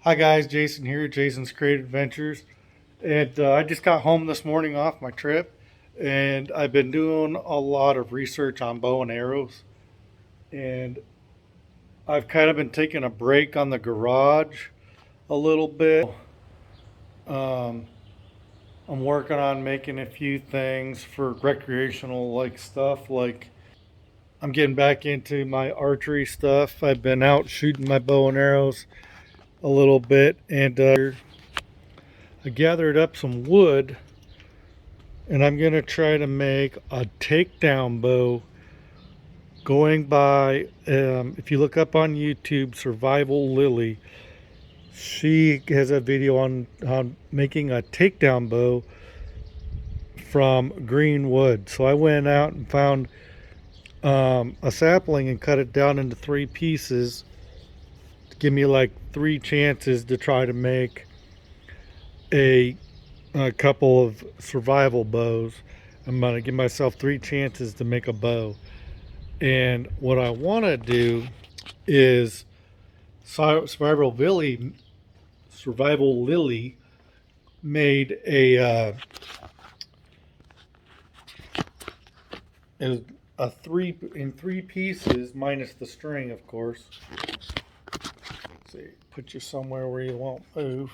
Hi guys, Jason here, Jason's Creative Adventures. And I just got home this morning off my trip, and I've been doing a lot of research on bow and arrows. And I've kind of been taking a break on the garage a little bit. Um, I'm working on making a few things for recreational like stuff. Like I'm getting back into my archery stuff. I've been out shooting my bow and arrows a little bit, and I gathered up some wood, and I'm going to try to make a takedown bow going by, if you look up on YouTube, Survival Lily. She has a video on making a takedown bow from green wood. So I went out and found a sapling and cut it down into three pieces to give me like three chances to try to make a, a couple of survival bows. I'm going to give myself three chances to make a bow. And what I want to do is Survival Lily made a three pieces minus the string, of course. Let's see, put you somewhere where you won't move.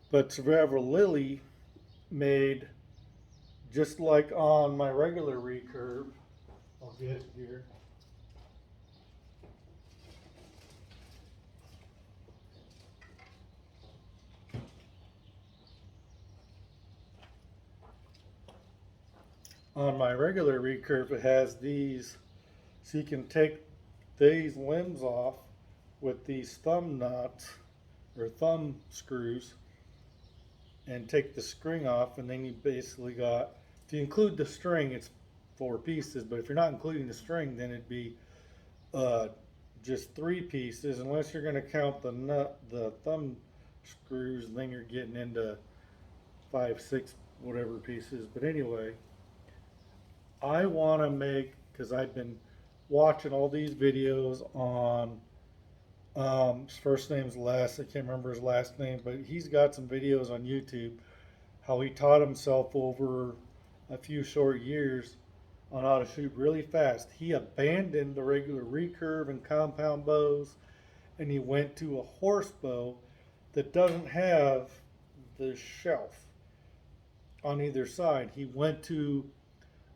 But Survival Lily made just like on my regular recurve. I'll get it here. On my regular recurve, it has these, so you can take these limbs off with these thumb knots or thumb screws and take the string off, and then you basically got, if you include the string, it's four pieces, but if you're not including the string, then it'd be uh, just three pieces, unless you're going to count the thumb screws, and then you're getting into five, six, whatever pieces. But anyway, I want to make, because I've been watching all these videos on, his first name's Les, I can't remember his last name, but he's got some videos on YouTube how he taught himself over a few short years on how to shoot really fast. He abandoned the regular recurve and compound bows, and he went to a horse bow that doesn't have the shelf on either side. He went to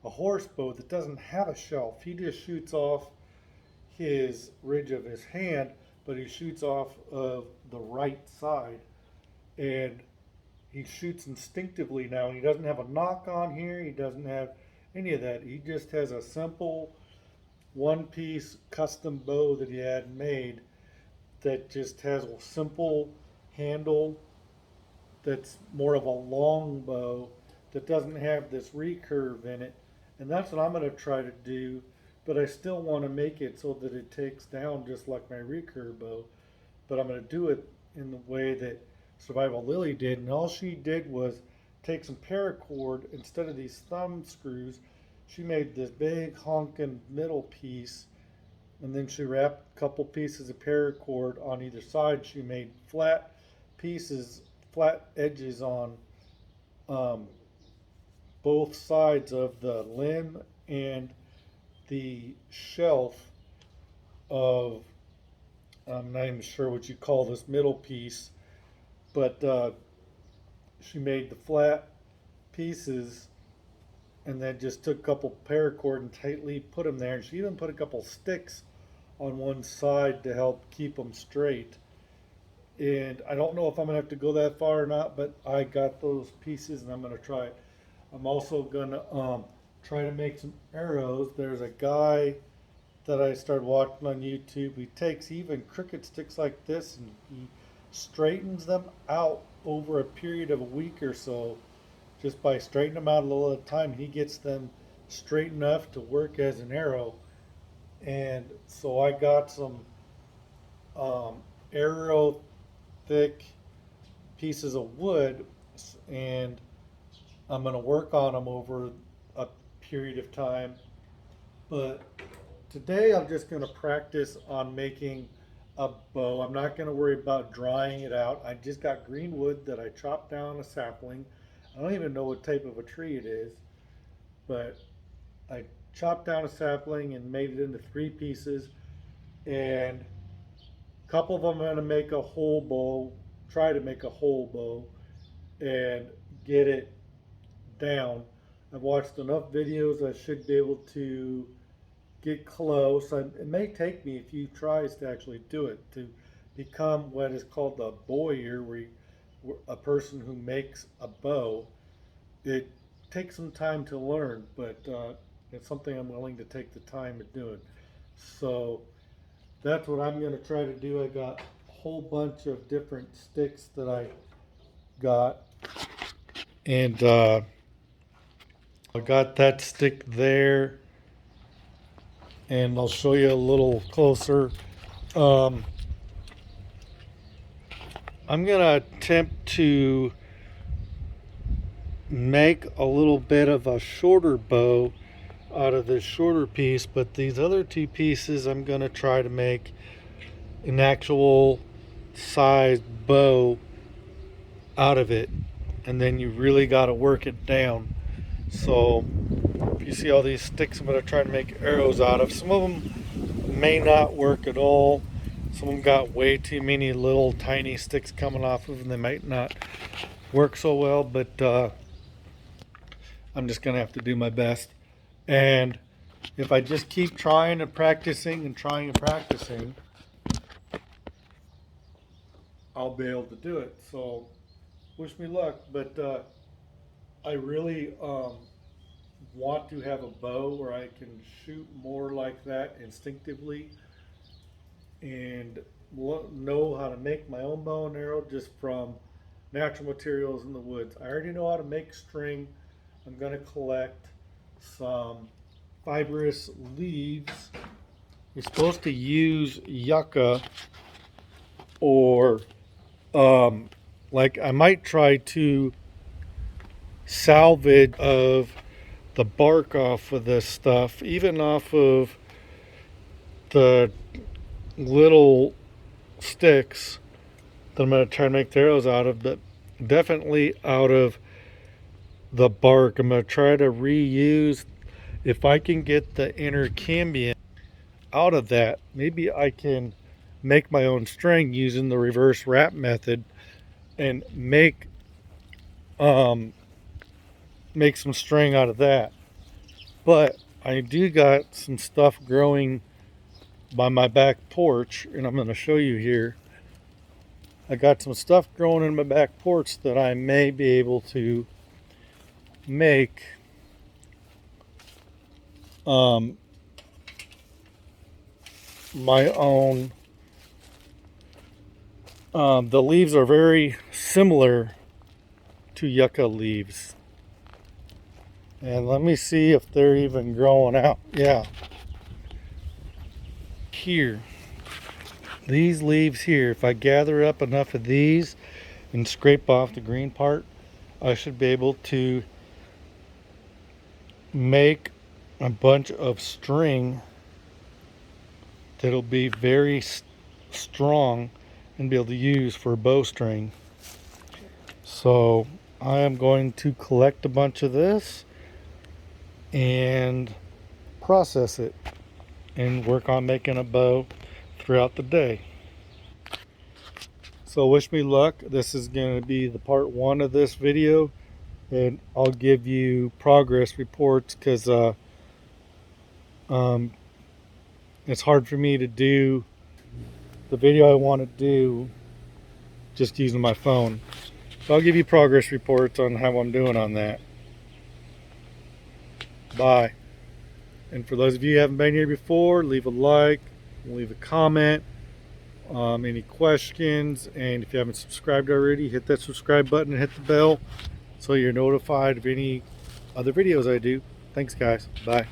a horse bow that doesn't have a shelf. He just shoots off his ridge of his hand, but he shoots off of the right side, and he shoots instinctively now. He doesn't have a nock on here. He doesn't have any of that. He just has a simple one-piece custom bow that he had made that just has a simple handle that's more of a long bow that doesn't have this recurve in it. And that's what I'm going to try to do, but I still want to make it so that it takes down just like my recurve bow. But I'm going to do it in the way that Survival Lily did. And all she did was take some paracord instead of these thumb screws. She made this big honking middle piece, and then she wrapped a couple pieces of paracord on either side. She made flat pieces, flat edges on um, both sides of the limb and the shelf of, I'm not even sure what you call this middle piece, but she made the flat pieces and then just took a couple paracord and tightly put them there. And she even put a couple sticks on one side to help keep them straight. And I don't know if I'm gonna have to go that far or not, but I got those pieces and I'm gonna try it. I'm also gonna try to make some arrows. There's a guy that I started watching on YouTube. He takes even cricket sticks like this and he straightens them out over a period of a week or so, just by straightening them out a little at a time. He gets them straight enough to work as an arrow. And so I got some arrow thick pieces of wood, and I'm going to work on them over a period of time. But today I'm just going to practice on making a bow. I'm not going to worry about drying it out. I just got green wood that I chopped down a sapling. I don't even know what type of a tree it is, but I chopped down a sapling and made it into 3 pieces, and a couple of them I'm going to make a whole bow, try to make a whole bow and get it down. I've watched enough videos, I should be able to get close. It may take me a few tries to actually do it, to become what is called a bowyer, where a person who makes a bow. It takes some time to learn, but it's something I'm willing to take the time to do it. So that's what I'm going to try to do. I got a whole bunch of different sticks that I got, and I got that stick there, and I'll show you a little closer. I'm gonna attempt to make a little bit of a shorter bow out of this shorter piece, but these other 2 pieces I'm gonna try to make an actual size bow out of it, and then you really got to work it down. So if you see all these sticks I'm going to try to make arrows out of. Some of them may not work at all. Some of them got way too many little tiny sticks coming off of them. They might not work so well, but I'm just going to have to do my best. And if I just keep trying and practicing and trying and practicing, I'll be able to do it. So wish me luck, but I really want to have a bow where I can shoot more like that instinctively, and know how to make my own bow and arrow just from natural materials in the woods. I already know how to make string. I'm going to collect some fibrous leaves. You're supposed to use yucca, or like I might try to salvage of the bark off of this stuff, even off of the little sticks that I'm going to try to make the arrows out of, but definitely out of the bark. I'm going to try to reuse, if I can get the inner cambium out of that, maybe I can make my own string using the reverse wrap method and make some string out of that. But I do got some stuff growing by my back porch, and I'm going to show you here. I got some stuff growing in my back porch that I may be able to make my own. The leaves are very similar to yucca leaves. And let me see if they're even growing out. Yeah. Here. These leaves here, if I gather up enough of these and scrape off the green part, I should be able to make a bunch of string that'll be very strong and be able to use for a bowstring. So I am going to collect a bunch of this and process it and work on making a bow throughout the day. So wish me luck. This is going to be the part 1 of this video, and I'll give you progress reports, because it's hard for me to do the video I want to do just using my phone. So I'll give you progress reports on how I'm doing on that. Bye. And for those of you who haven't been here before, leave a like, leave a comment, any questions, and if you haven't subscribed already, hit that subscribe button and hit the bell so you're notified of any other videos I do. Thanks guys. Bye.